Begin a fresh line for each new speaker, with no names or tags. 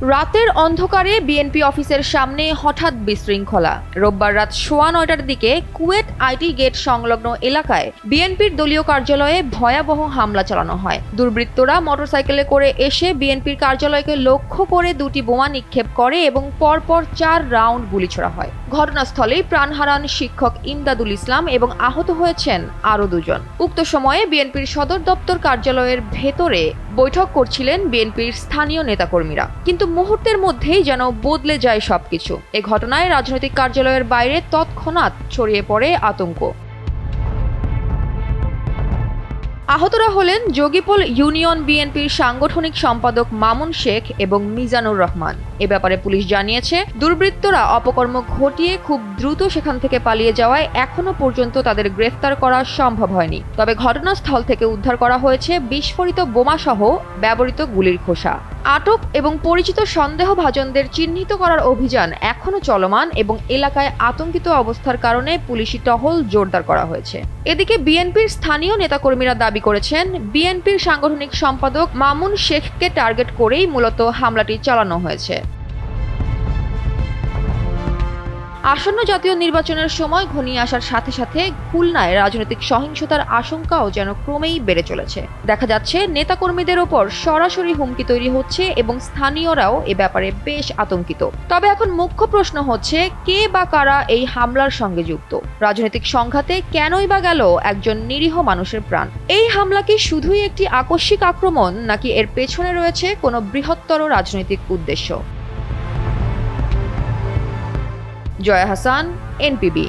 রাতের অন্ধকারে বিএনপি অফিসের সামনে হঠাৎ বিশৃঙ্খলা। রোববার রাত 9:15টার দিকে কুয়েট আইটি গেট সংলগ্ন এলাকায় বিএনপির দলীয় কার্যালয়ে ভয়াবহ হামলা চালানো হয়। দুর্বৃত্তরা মোটরসাইকেলে করে এসে বিএনপির কার্যালয়কে লক্ষ্য করে দুটি বোমা নিক্ষেপ করে এবং পরপর 4 রাউন্ড গুলি ছোড়া হয়। ঘটনাস্থলেই প্রাণ হারান শিক্ষক ইমদাদুল ইসলাম এবং আহত হয়েছেন আরও 2 জন। উক্ত সময়ে বিএনপির সদর দপ্তর কার্যালয়ের ভেতরে বৈঠক করছিলেন বিএনপির স্থানীয় নেতাকর্মীরা, কিন্তু মুহূর্তের মধ্যেই যেন বদলে যায় সবকিছু। এ ঘটনায় রাজনৈতিক কার্যালয়ের বাইরে তৎক্ষণাৎ ছড়িয়ে পড়ে আতঙ্ক। আহতরা হলেন যোগীপুল ইউনিয়ন বিএনপির সাংগঠনিক সম্পাদক মামুন শেখ এবং মিজানুর রহমান। এ ব্যাপারে পুলিশ জানিয়েছে, দুর্বৃত্তরা অপকর্ম ঘটিয়ে খুব দ্রুত সেখান থেকে পালিয়ে যাওয়ায় এখনো পর্যন্ত তাদের গ্রেফতার করা সম্ভব হয়নি। তবে ঘটনাস্থল থেকে উদ্ধার করা হয়েছে বিস্ফোরিত বোমাসহ ব্যবহৃত গুলির খোসা। আটক এবং পরিচিত সন্দেহভাজনদের চিহ্নিত করার অভিযান এখনো চলমান এবং এলাকায় আতঙ্কিত অবস্থার কারণে পুলিশি টহল জোরদার করা হয়েছে। এদিকে বিএনপির স্থানীয় নেতাকর্মীরা দাবি করেছেন, বিএনপির সাংগঠনিক সম্পাদক মামুন শেখকে টার্গেট করেই মূলত হামলাটি চালানো হয়েছে। আসন্ন জাতীয় নির্বাচনের সময় ঘনিয়ে আসার সাথে সাথে খুলনায় রাজনৈতিক সহিংসতার আশঙ্কাও যেন ক্রমেই বেড়ে চলেছে। দেখা যাচ্ছে নেতাকর্মীদের ওপর সরাসরি হুমকি তৈরি হচ্ছে এবং স্থানীয়রাও এ ব্যাপারে বেশ আতঙ্কিত। তবে এখন মুখ্য প্রশ্ন হচ্ছে, কে বা কারা এই হামলার সঙ্গে যুক্ত? রাজনৈতিক সংঘাতে কেনই বা গেল একজন নিরীহ মানুষের প্রাণ? এই হামলা কি শুধুই একটি আকস্মিক আক্রমণ, নাকি এর পেছনে রয়েছে কোনো বৃহত্তর রাজনৈতিক উদ্দেশ্য? জয়া হাসান, এনপিবি।